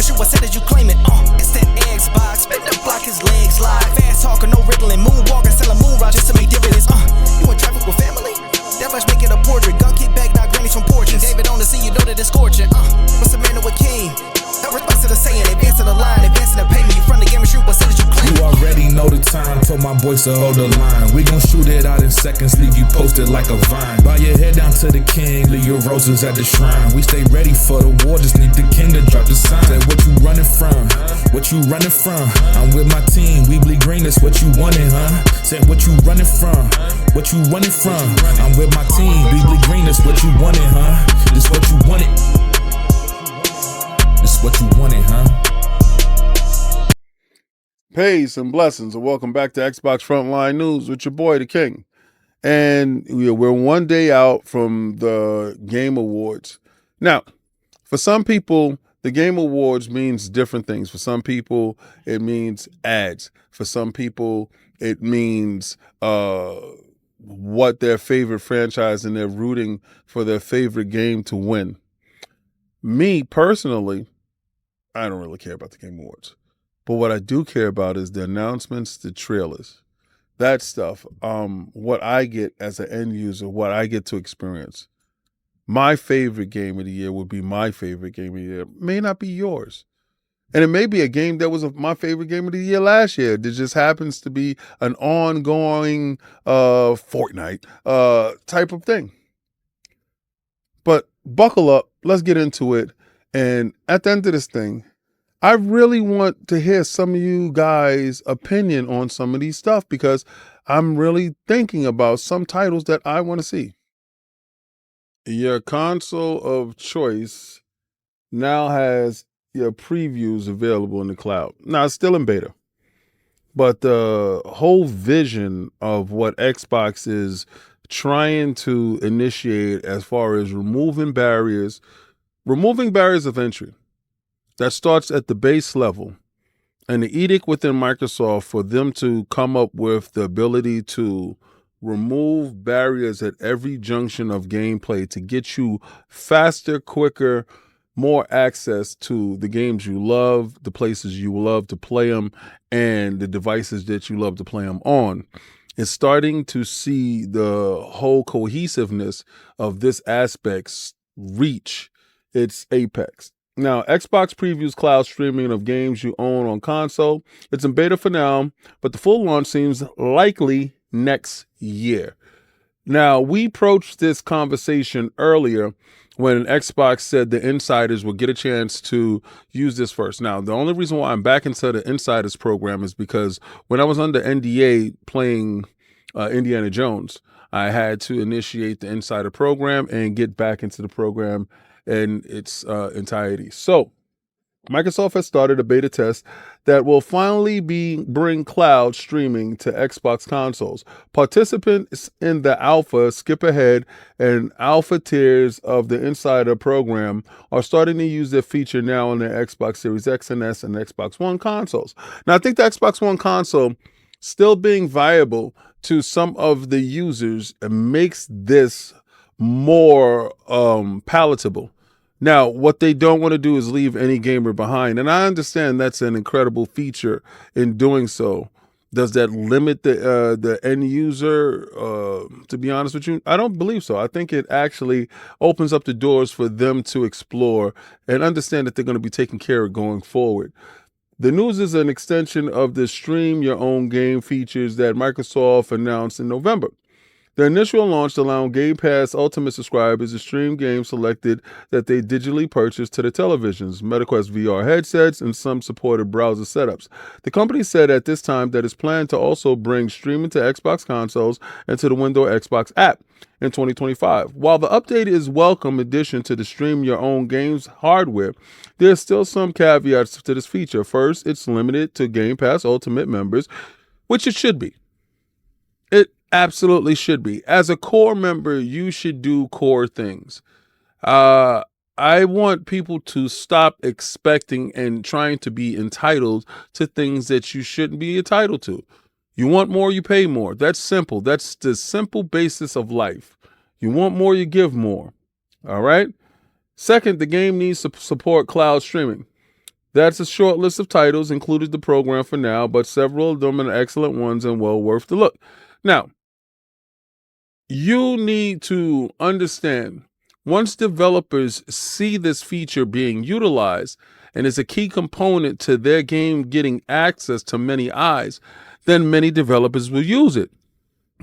and shoot, what said that you claim it? It's that Xbox, spin the block, his legs live. Fast talker, no riddling, moonwalker, selling moon rock just to make dividends. You in traffic with family? That much make it a portrait. Gun kick back, not grannies from porches. David on the scene, you know that it's scorching. What's the man with king? No response to the saying, advancing the line, advancing the payment. You front the game and shoot, what said that you claim? You already know the time, told my boys to hold the line. We gon' shoot it out in seconds, leave you posted like a vine. Bow your head down to the king, leave your roses at the shrine. We stay ready for the war, just need the king to drop the sign. Say what you running from, what you running from? I'm with my team, we bleed green, that's what you wanted, huh? Say what you running from, what you running from? I'm with my team, we bleed green, that's what you wanted, huh? This what you wanted. This what you wanted, huh? Peace and blessings, and welcome back to Xbox Frontline News with your boy, the King. And we're one day out from the Game Awards. Now, for some people, the Game Awards means different things. For some people, it means ads. For some people, it means what their favorite franchise, and they're rooting for their favorite game to win. Me, personally, I don't really care about the Game Awards. But what I do care about is the announcements, the trailers, that stuff. What I get as an end user, what I get to experience. My favorite game of the year would be my favorite game of the year. It may not be yours. And it may be a game that was my favorite game of the year last year. That just happens to be an ongoing Fortnite type of thing. But buckle up. Let's get into it. And at the end of this thing, I really want to hear some of you guys' opinion on some of these stuff, because I'm really thinking about some titles that I want to see. Your console of choice now has your previews available in the cloud. Now, it's still in beta, but the whole vision of what Xbox is trying to initiate as far as removing barriers of entry, that starts at the base level, and the edict within Microsoft for them to come up with the ability to remove barriers at every junction of gameplay to get you faster, quicker, more access to the games you love, the places you love to play them, and the devices that you love to play them on. It's starting to see the whole cohesiveness of this aspect reach its apex. Now, Xbox previews cloud streaming of games you own on console. It's in beta for now, but the full launch seems likely next year. Now, we approached this conversation earlier when Xbox said the insiders will get a chance to use this first. Now, the only reason why I'm back into the insiders program is because when I was under NDA playing Indiana Jones, I had to initiate the insider program and get back into the program in its entirety. So Microsoft has started a beta test that will finally bring cloud streaming to Xbox consoles. Participants in the alpha skip ahead and alpha tiers of the insider program are starting to use their feature now on their Xbox Series X and S and Xbox One consoles. Now, I think the Xbox One console still being viable to some of the users makes this more palatable. Now, what they don't want to do is leave any gamer behind. And I understand that's an incredible feature in doing so. Does that limit the end user? To be honest with you, I don't believe so. I think it actually opens up the doors for them to explore and understand that they're going to be taken care of going forward. The news is an extension of the stream your own game features that Microsoft announced in November. The initial launch allowed Game Pass Ultimate subscribers to stream games selected that they digitally purchased to the televisions, MetaQuest VR headsets, and some supported browser setups. The company said at this time that it's planned to also bring streaming to Xbox consoles and to the Windows Xbox app in 2025. While the update is a welcome addition to the stream your own games hardware, there's still some caveats to this feature. First, it's limited to Game Pass Ultimate members, which it should be. It absolutely should be. As a core member, you should do core things. I want people to stop expecting and trying to be entitled to things that you shouldn't be entitled to. You want more, you pay more. That's simple. That's the simple basis of life. You want more, you give more. All right? Second, the game needs to support cloud streaming. That's a short list of titles included the program for now, but several of them are excellent ones and well worth the look. Now, you need to understand, once developers see this feature being utilized and is a key component to their game getting access to many eyes, then many developers will use it.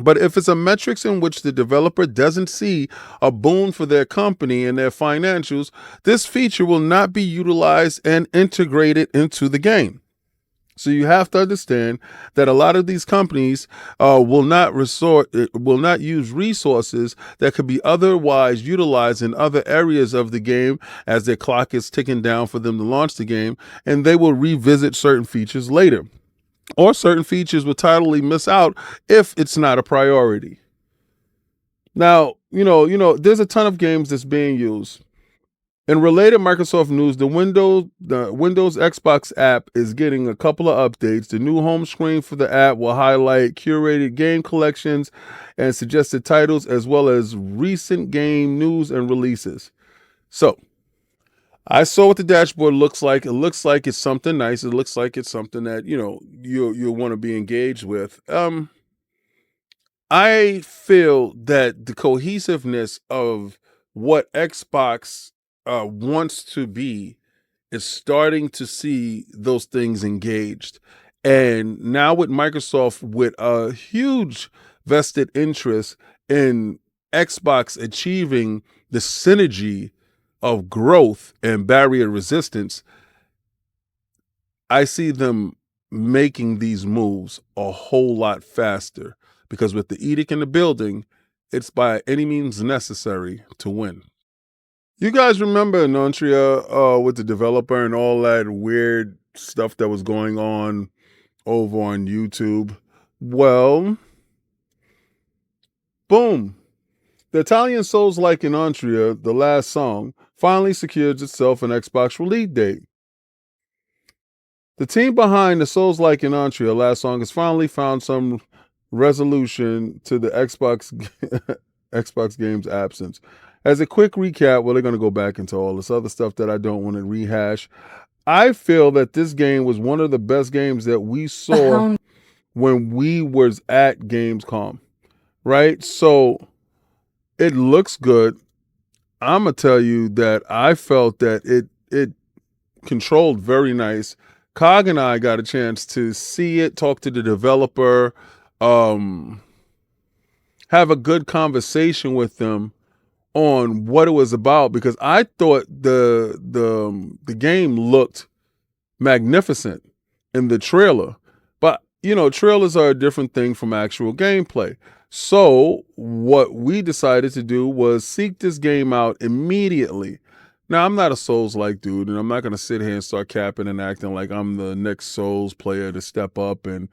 But if it's a metrics in which the developer doesn't see a boon for their company and their financials, this feature will not be utilized and integrated into the game. So you have to understand that a lot of these companies will not use resources that could be otherwise utilized in other areas of the game as their clock is ticking down for them to launch the game, and they will revisit certain features later. Or certain features will totally miss out if it's not a priority. Now, there's a ton of games that's being used. In related Microsoft news, the Windows Xbox app is getting a couple of updates. The new home screen for the app will highlight curated game collections and suggested titles, as well as recent game news and releases. So, I saw what the dashboard looks like. It looks like it's something nice. It looks like it's something that, you'll want to be engaged with. I feel that the cohesiveness of what Xbox wants to be is starting to see those things engaged. And now with Microsoft with a huge vested interest in Xbox achieving the synergy of growth and barrier resistance, I see them making these moves a whole lot faster, because with the edict in the building, it's by any means necessary to win. You guys remember Nantria with the developer and all that weird stuff that was going on over on YouTube? Well, boom. The Italian Souls-like in Antria, the last song, finally secures itself an Xbox release date. The team behind the Souls-like in Antria last song has finally found some resolution to the Xbox game's absence. As a quick recap, they're going to go back into all this other stuff that I don't want to rehash. I feel that this game was one of the best games that we saw when we was at Gamescom, right? So it looks good. I'm going to tell you that I felt that it controlled very nice. Cog and I got a chance to see it, talk to the developer, have a good conversation with them on what it was about, because I thought the game looked magnificent in the trailer. But, trailers are a different thing from actual gameplay. So what we decided to do was seek this game out immediately. Now, I'm not a Souls-like dude, and I'm not going to sit here and start capping and acting like I'm the next Souls player to step up and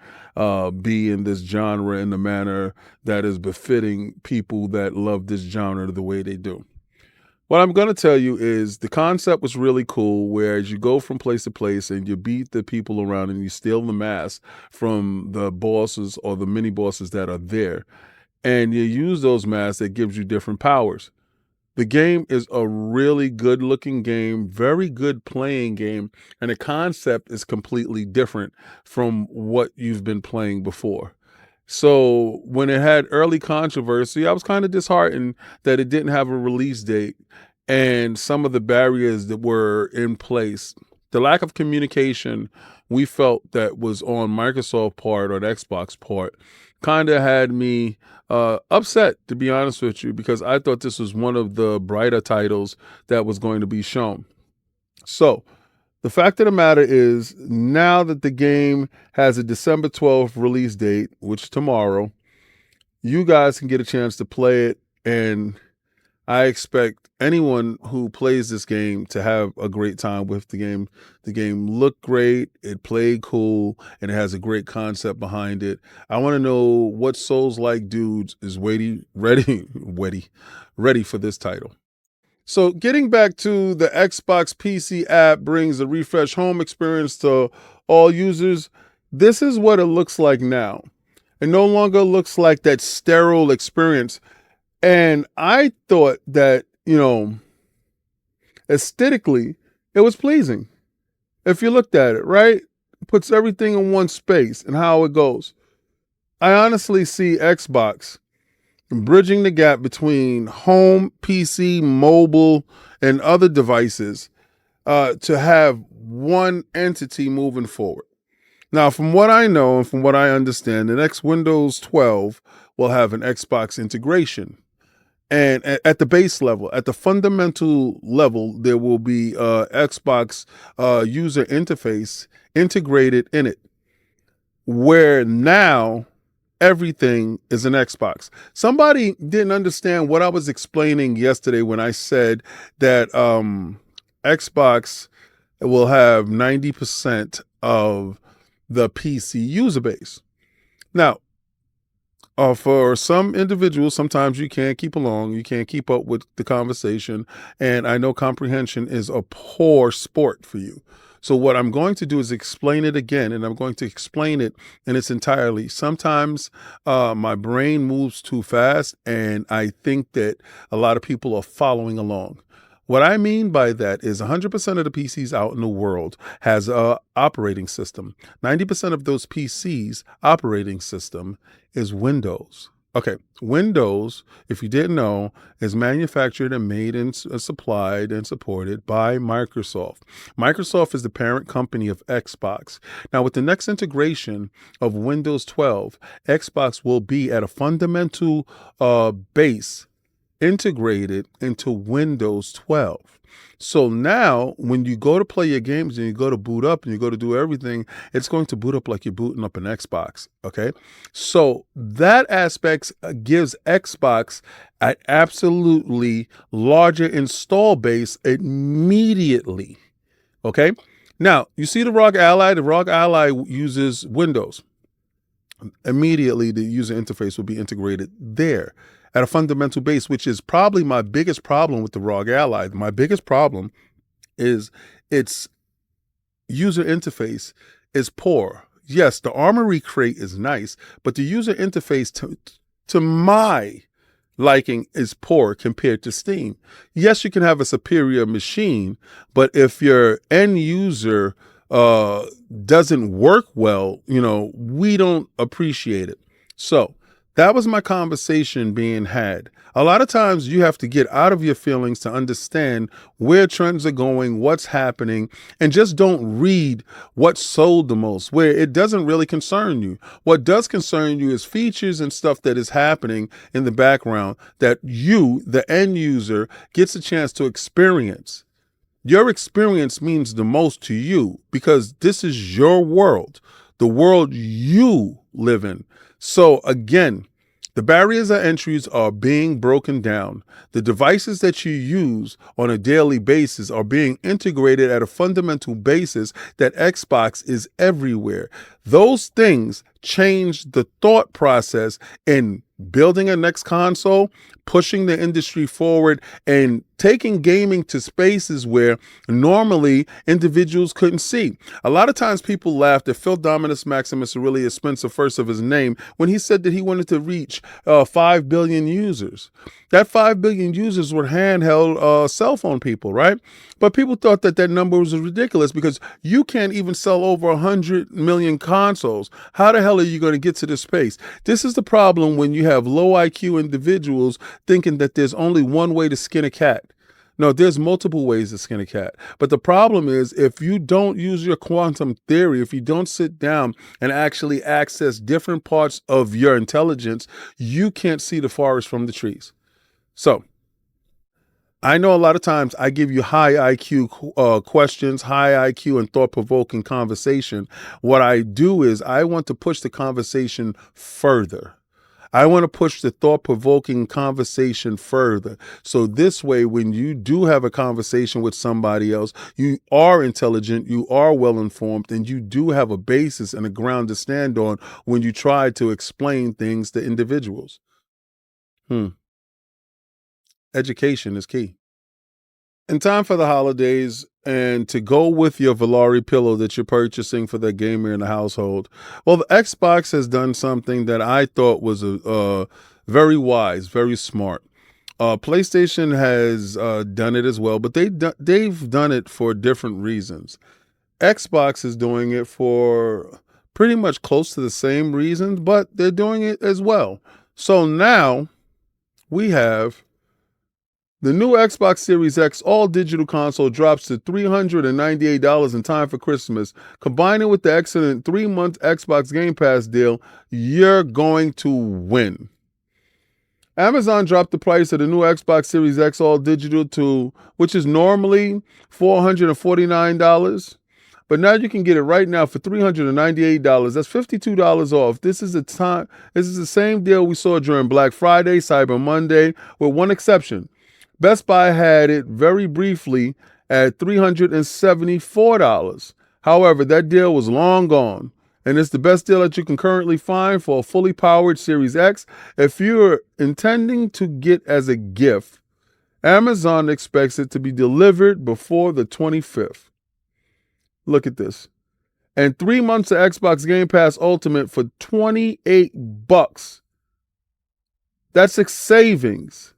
be in this genre in the manner that is befitting people that love this genre the way they do. What I'm going to tell you is the concept was really cool, whereas you go from place to place and you beat the people around and you steal the mask from the bosses or the mini bosses that are there, and you use those masks that gives you different powers. The game is a really good looking game, very good playing game, and the concept is completely different from what you've been playing before. So when it had early controversy, I was kind of disheartened that it didn't have a release date and some of the barriers that were in place. The lack of communication we felt that was on Microsoft part or the Xbox part kind of had me upset, to be honest with you, because I thought this was one of the brighter titles that was going to be shown. So the fact of the matter is, now that the game has a December 12th release date, which is tomorrow, you guys can get a chance to play it, and I expect anyone who plays this game to have a great time with the game. The game looked great, it played cool, and it has a great concept behind it. I want to know what Souls-like dudes is ready for this title. So getting back to the Xbox PC app brings a refreshed home experience to all users. This is what it looks like now. It no longer looks like that sterile experience. And I thought that, aesthetically, it was pleasing. If you looked at it, right? It puts everything in one space and how it goes. I honestly see Xbox bridging the gap between home, PC, mobile, and other devices to have one entity moving forward. Now, from what I know and from what I understand, the next Windows 12 will have an Xbox integration. And at the base level, at the fundamental level, there will be Xbox user interface integrated in it, where now everything is an Xbox. Somebody didn't understand what I was explaining yesterday when I said that Xbox will have 90% of the PC user base. Now, for some individuals, sometimes you can't keep along, you can't keep up with the conversation, and I know comprehension is a poor sport for you. So what I'm going to do is explain it again, and I'm going to explain it in its entirety. Sometimes my brain moves too fast, and I think that a lot of people are following along. What I mean by that is 100% of the PCs out in the world has a operating system. 90% of those PCs operating system is Windows. Okay, Windows, if you didn't know, is manufactured and made and supplied and supported by Microsoft. Microsoft is the parent company of Xbox. Now, with the next integration of Windows 12, Xbox will be at a fundamental base integrated into Windows 12. So now when you go to play your games and you go to boot up and you go to do everything, it's going to boot up like you're booting up an Xbox. Okay. So that aspect gives Xbox an absolutely larger install base immediately. Okay. Now you see the ROG Ally. The ROG Ally uses Windows. Immediately the user interface will be integrated there at a fundamental base, which is probably my biggest problem with the ROG Ally. My biggest problem is its user interface is poor. Yes, the Armory crate is nice, but the user interface to my liking is poor compared to Steam. Yes, you can have a superior machine, but if your end user doesn't work well, we don't appreciate it. So that was my conversation being had. A lot of times you have to get out of your feelings to understand where trends are going, what's happening, and just don't read what sold the most, where it doesn't really concern you. What does concern you is features and stuff that is happening in the background that you, the end user, gets a chance to experience. Your experience means the most to you because this is your world, the world you live in. So again, the barriers of entries are being broken down. The devices that you use on a daily basis are being integrated at a fundamental basis that Xbox is everywhere. Those things change the thought process in building a next console, pushing the industry forward, and taking gaming to spaces where normally individuals couldn't see. A lot of times people laughed at Phil Dominus Maximus Aurelius Spencer, first of his name, when he said that he wanted to reach 5 billion users. That 5 billion users were handheld cell phone people, right? But people thought that that number was ridiculous because you can't even sell over 100 million consoles. How the hell are you going to get to this space? This is the problem when you have low IQ individuals thinking that there's only one way to skin a cat. No, there's multiple ways to skin a cat. But the problem is if you don't use your quantum theory, if you don't sit down and actually access different parts of your intelligence, you can't see the forest from the trees. So I know a lot of times I give you high IQ questions, high IQ and thought-provoking conversation. What I do is I want to push the conversation further. I want to push the thought-provoking conversation further. So this way, when you do have a conversation with somebody else, you are intelligent, you are well-informed, and you do have a basis and a ground to stand on when you try to explain things to individuals. Education is key. In time for the holidays and to go with your Valari pillow that you're purchasing for the gamer in the household, well, the Xbox has done something that I thought was very wise, very smart. PlayStation has done it as well, but they've done it for different reasons. Xbox is doing it for pretty much close to the same reasons, but they're doing it as well. So now we have the new Xbox Series X all-digital console drops to $398 in time for Christmas. Combining with the excellent 3-month Xbox Game Pass deal, you're going to win. Amazon dropped the price of the new Xbox Series X all-digital to, which is normally $449. But now you can get it right now for $398. That's $52 off. This is the same deal we saw during Black Friday, Cyber Monday, with one exception. Best Buy had it very briefly at $374. However, that deal was long gone, and it's the best deal that you can currently find for a fully powered Series X. If you're intending to get as a gift, Amazon expects it to be delivered before the 25th. Look at this. And 3 months of Xbox Game Pass Ultimate for $28. That's a savings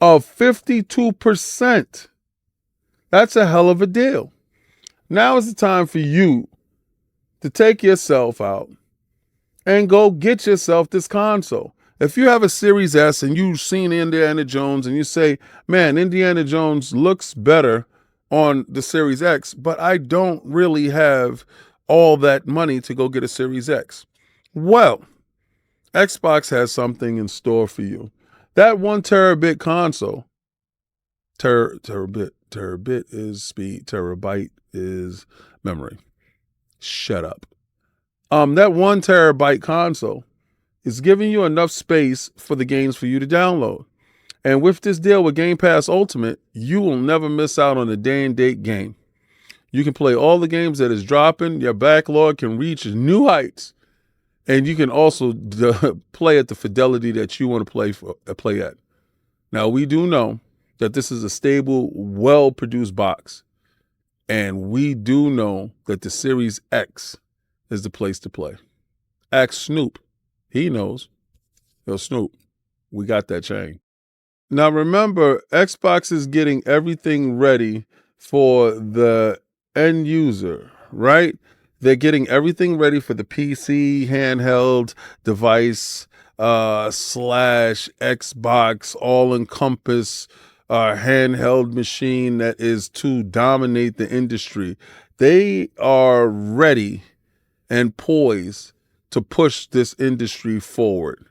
of 52%. That's a hell of a deal. Now is the time for you to take yourself out and go get yourself this console. If you have a Series S and you've seen Indiana Jones and you say, man, Indiana Jones looks better on the Series X, but I don't really have all that money to go get a Series X. Well, Xbox has something in store for you. That 1 terabit console, terabit is speed, terabyte is memory. Shut up. That 1 terabyte console is giving you enough space for the games for you to download. And with this deal with Game Pass Ultimate, you will never miss out on a day and date game. You can play all the games that is dropping. Your backlog can reach new heights. And you can also play at the fidelity that you want to play at. Now, we do know that this is a stable, well-produced box. And we do know that the Series X is the place to play. Ask Snoop. He knows. Yo, Snoop, we got that chain. Now, remember, Xbox is getting everything ready for the end user, right? They're getting everything ready for the PC, handheld device, / Xbox, all-encompass handheld machine that is to dominate the industry. They are ready and poised to push this industry forward.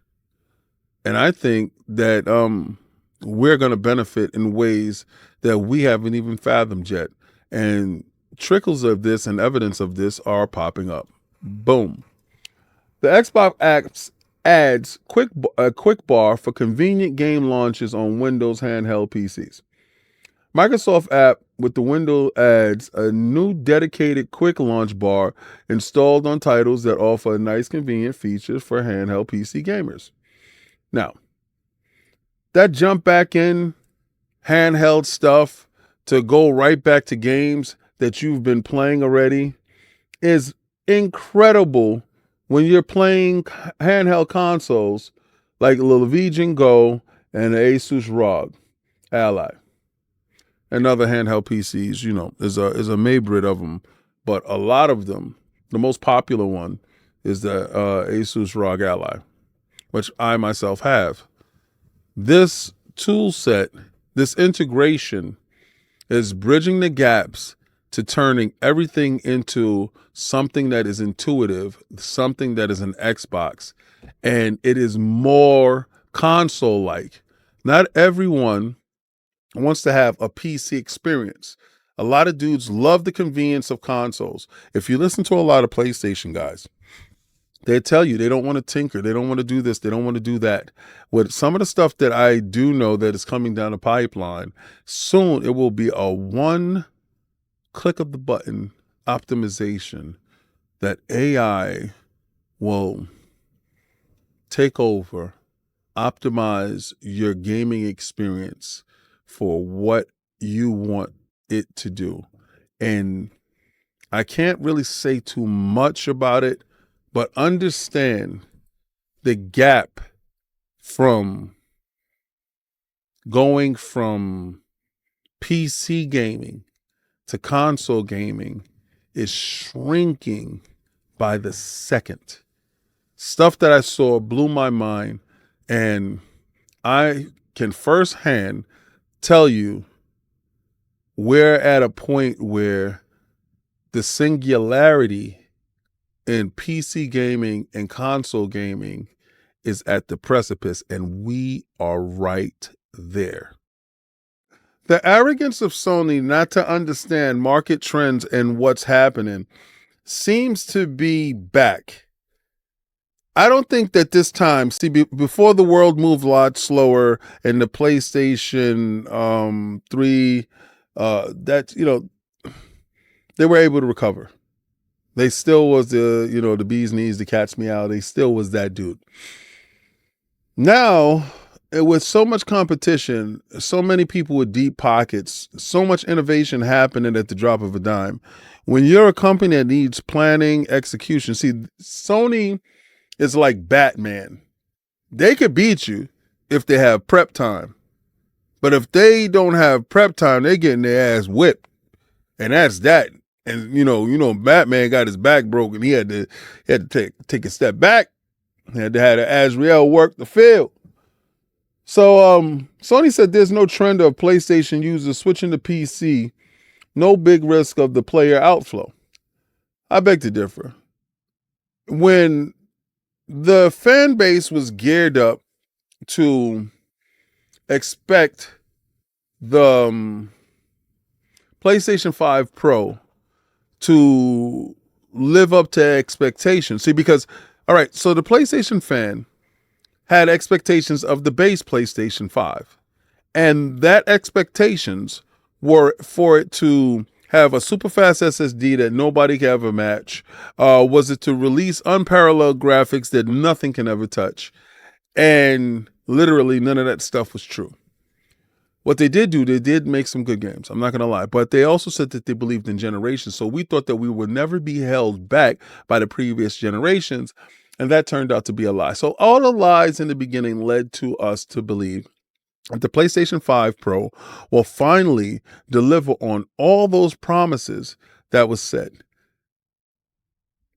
And I think that we're going to benefit in ways that we haven't even fathomed yet. And trickles of this and evidence of this are popping up. Boom. The Xbox apps adds a quick bar for convenient game launches on Windows handheld PCs. Microsoft app with the window adds a new dedicated quick launch bar installed on titles that offer nice convenient features for handheld PC gamers. Now, that jump back in handheld stuff to go right back to games that you've been playing already is incredible when you're playing handheld consoles like the Legion Go and the Asus ROG Ally. And other handheld PCs, is a hybrid of them. But a lot of them, the most popular one is the Asus ROG Ally, which I myself have. This tool set, this integration is bridging the gaps to turning everything into something that is intuitive, something that is an Xbox, and it is more console-like. Not everyone wants to have a PC experience. A lot of dudes love the convenience of consoles. If you listen to a lot of PlayStation guys, they tell you they don't want to tinker. They don't want to do this. They don't want to do that. With some of the stuff that I do know that is coming down the pipeline, soon it will be a one click of the button optimization that AI will take over, optimize your gaming experience for what you want it to do. And I can't really say too much about it, but understand the gap from going from PC gaming to console gaming is shrinking by the second. Stuff that I saw blew my mind, and I can firsthand tell you we're at a point where the singularity in PC gaming and console gaming is at the precipice, and we are right there. The arrogance of Sony not to understand market trends and what's happening seems to be back. I don't think that this time, before the world moved a lot slower and the PlayStation 3, they were able to recover. They still was the bee's knees, the cat's meow. They still was that dude. Now, with so much competition, so many people with deep pockets, so much innovation happening at the drop of a dime, when you're a company that needs planning, execution, Sony is like Batman. They could beat you if they have prep time. But if they don't have prep time, they're getting their ass whipped. And that's that. And Batman got his back broken. He had to take a step back. He had to have Azrael work the field. So Sony said there's no trend of PlayStation users switching to PC, no big risk of the player outflow. I beg to differ. When the fan base was geared up to expect the PlayStation 5 Pro to live up to expectations. Because, all right, so the PlayStation fan had expectations of the base PlayStation 5. And that expectations were for it to have a super fast SSD that nobody can ever match. Was it to release unparalleled graphics that nothing can ever touch? And literally none of that stuff was true. What they did make some good games. I'm not going to lie. But they also said that they believed in generations. So we thought that we would never be held back by the previous generations. And that turned out to be a lie. So all the lies in the beginning led to us to believe that the PlayStation 5 Pro will finally deliver on all those promises that was said.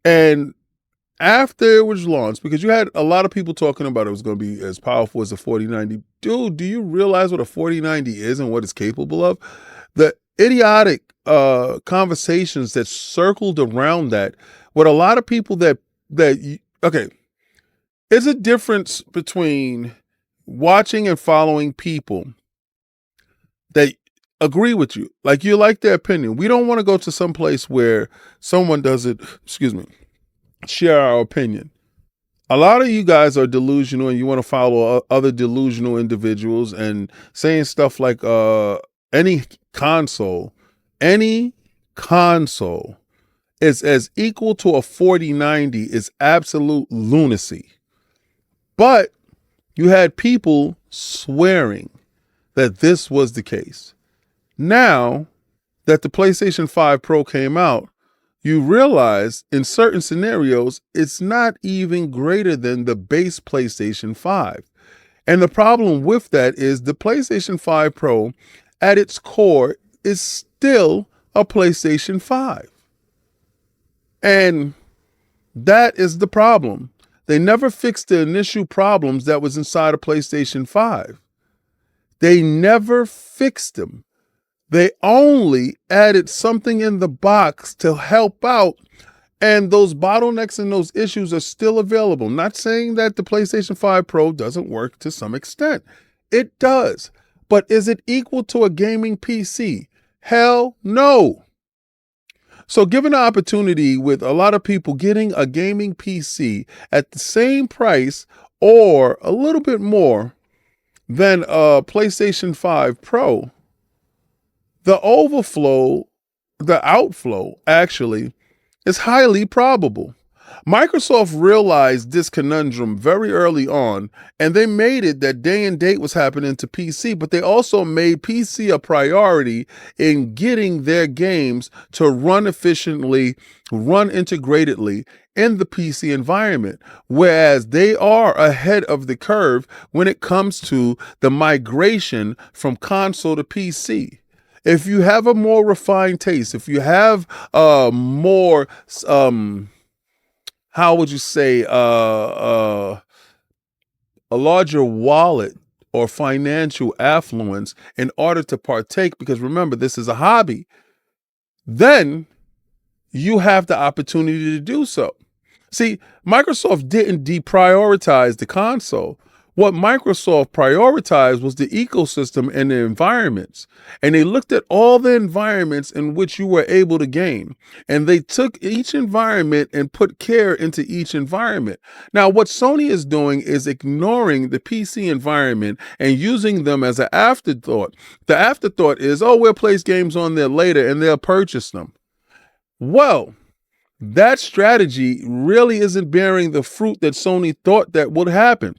And after it was launched, because you had a lot of people talking about it was going to be as powerful as a 4090. Dude, do you realize what a 4090 is and what it's capable of? The idiotic conversations that circled around that, with a lot of people okay, there's a difference between watching and following people that agree with you. Like, you like their opinion. We don't want to go to some place where someone doesn't, share our opinion. A lot of you guys are delusional and you want to follow other delusional individuals and saying stuff like any console is as equal to a 4090 is absolute lunacy. But you had people swearing that this was the case. Now that the PlayStation 5 Pro came out, you realize in certain scenarios, it's not even greater than the base PlayStation 5. And the problem with that is the PlayStation 5 Pro at its core is still a PlayStation 5. And that is the problem. They never fixed the initial problems that was inside of PlayStation 5. They never fixed them. They only added something in the box to help out, and those bottlenecks and those issues are still available. Not saying that the PlayStation 5 Pro doesn't work to some extent. It does. But is it equal to a gaming PC? Hell no. So given the opportunity with a lot of people getting a gaming PC at the same price or a little bit more than a PlayStation 5 Pro, the outflow actually is highly probable. Microsoft realized this conundrum very early on, and they made it that day and date was happening to PC, but they also made PC a priority in getting their games to run efficiently, run integratedly in the PC environment, whereas they are ahead of the curve when it comes to the migration from console to PC. If you have a more refined taste, if you have more, how would you say, a larger wallet or financial affluence in order to partake, because remember, this is a hobby, then you have the opportunity to do so. See, Microsoft didn't deprioritize the console. What Microsoft prioritized was the ecosystem and the environments. And they looked at all the environments in which you were able to game. And they took each environment and put care into each environment. Now, what Sony is doing is ignoring the PC environment and using them as an afterthought. The afterthought is, oh, we'll place games on there later and they'll purchase them. Well, that strategy really isn't bearing the fruit that Sony thought that would happen.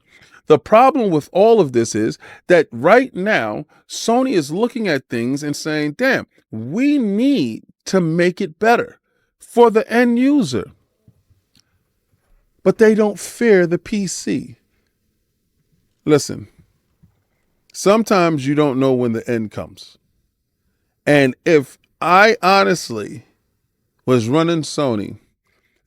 The problem with all of this is that right now, Sony is looking at things and saying, damn, we need to make it better for the end user. But they don't fear the PC. Listen, sometimes you don't know when the end comes. And if I honestly was running Sony,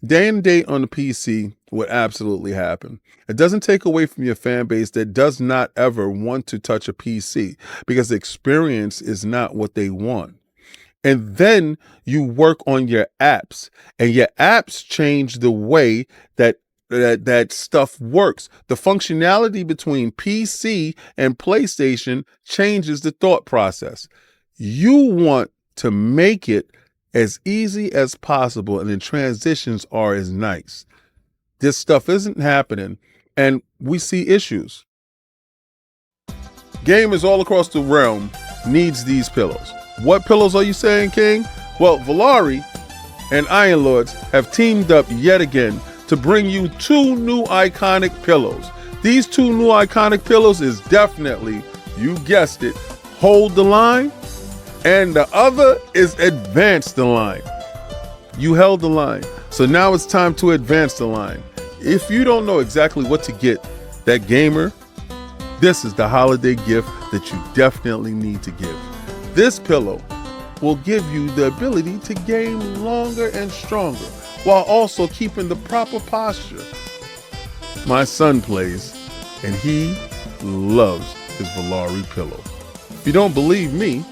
day and date on the PC would absolutely happen. It doesn't take away from your fan base that does not ever want to touch a PC because the experience is not what they want. And then you work on your apps, and your apps change the way that stuff works. The functionality between PC and PlayStation changes the thought process. You want to make it as easy as possible, and the transitions are as nice. This stuff isn't happening, and we see issues. Gamers all across the realm needs these pillows. What pillows are you saying, King? Well, Valari and Iron Lords have teamed up yet again to bring you two new iconic pillows. These two new iconic pillows is definitely, you guessed it, Hold the Line, and the other is Advance the Line. You held the line, so now it's time to advance the line. If you don't know exactly what to get that gamer, this is the holiday gift that you definitely need to give. This pillow will give you the ability to game longer and stronger while also keeping the proper posture. My son plays, and he loves his Valari pillow. If you don't believe me,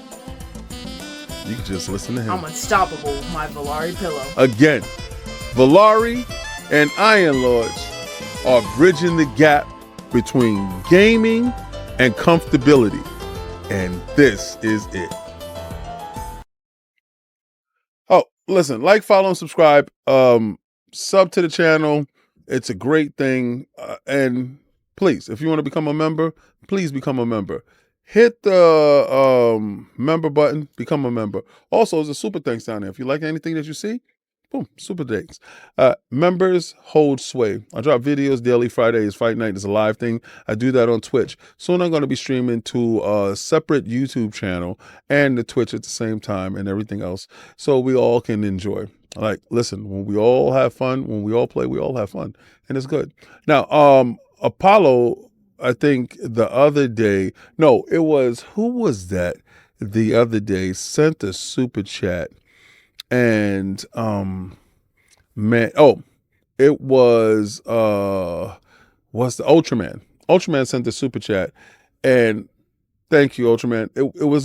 you can just listen to him. I'm unstoppable with my Valari pillow. Again, Valari and Iron Lords are bridging the gap between gaming and comfortability. And this is it. Oh, listen, like, follow, and subscribe. Sub to the channel. It's a great thing. And please, if you want to become a member, please become a member. Hit the member button, become a member. Also, there's a super thanks down there. If you like anything that you see, boom, super thanks. Members hold sway. I drop videos daily. Friday is Fight Night. It's a live thing. I do that on Twitch. Soon I'm going to be streaming to a separate YouTube channel and the Twitch at the same time and everything else, so we all can enjoy. Like, listen, when we all have fun, when we all play, we all have fun, and it's good. Now, Apollo, I think the other day, no, it was, who was that the other day, sent a super chat, and man, oh, it was what's the Ultraman. Ultraman sent the super chat, and thank you, Ultraman.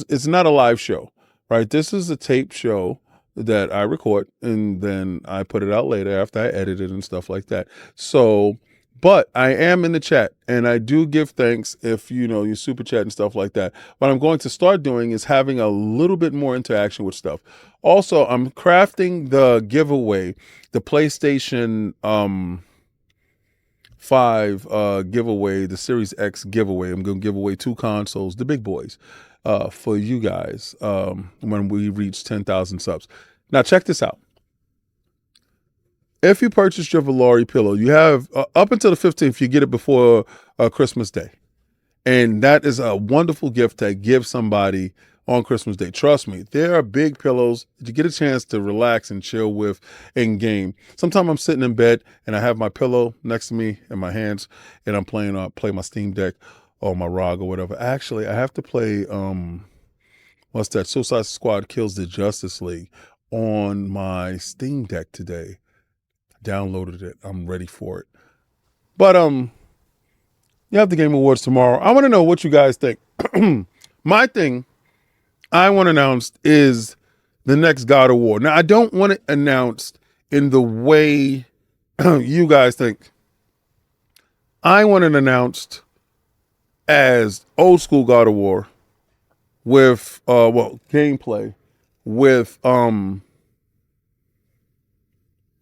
It's not a live show, right? This is a tape show that I record, and then I put it out later after I edit it and stuff like that. So, but I am in the chat, and I do give thanks if, you know, you super chat and stuff like that. What I'm going to start doing is having a little bit more interaction with stuff. Also, I'm crafting the giveaway, the PlayStation 5 giveaway, the Series X giveaway. I'm going to give away 2 consoles, the big boys, for you guys when we reach 10,000 subs. Now, check this out. If you purchase your Valari pillow, you have up until the 15th, you get it before Christmas Day. And that is a wonderful gift to give somebody on Christmas Day. Trust me, there are big pillows that you get a chance to relax and chill with in game. Sometimes I'm sitting in bed and I have my pillow next to me in my hands, and I'm play my Steam Deck or my ROG or whatever. Actually, I have to play What's that? Suicide Squad Kills the Justice League on my Steam Deck today. Downloaded it. I'm ready for it. But you have the Game Awards tomorrow. I want to know what you guys think. My thing I want announced is the next God of War. Now, I don't want it announced in the way you guys think. I want it announced as old school God of War with gameplay with in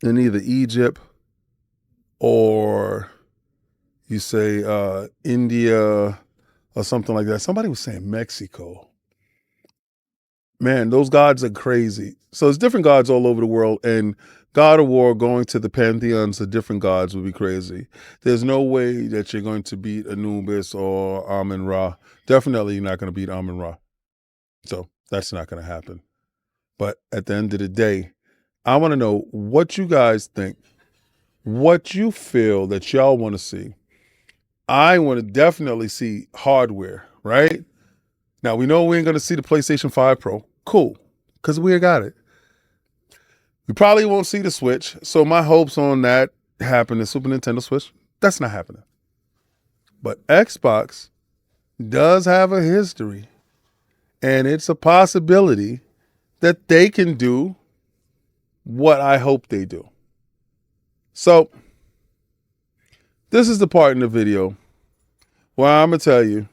either Egypt or you say India or something like that. Somebody was saying Mexico. Man, those gods are crazy. So there's different gods all over the world, and God of War going to the pantheons of different gods would be crazy. There's no way that you're going to beat Anubis or Amun-Ra. Definitely you're not going to beat Amun-Ra. So that's not going to happen. But at the end of the day, I want to know what you guys think, what you feel that y'all want to see. I want to definitely see hardware, right? Now, we know we ain't going to see the PlayStation 5 Pro. Cool, because we got it. We probably won't see the Switch. So my hopes on that happen, the Super Nintendo Switch, that's not happening. But Xbox does have a history, and it's a possibility that they can do what I hope they do. So this is the part in the video where I'm going to tell you,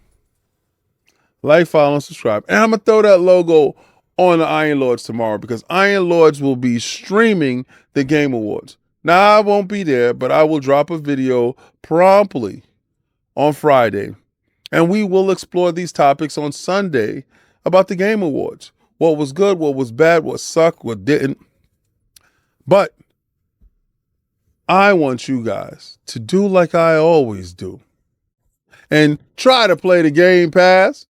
like, follow, and subscribe. And I'm going to throw that logo on the Iron Lords tomorrow because Iron Lords will be streaming the Game Awards. Now, I won't be there, but I will drop a video promptly on Friday. And we will explore these topics on Sunday about the Game Awards. What was good, what was bad, what sucked, what didn't. But I want you guys to do like I always do and try to play the Game Pass.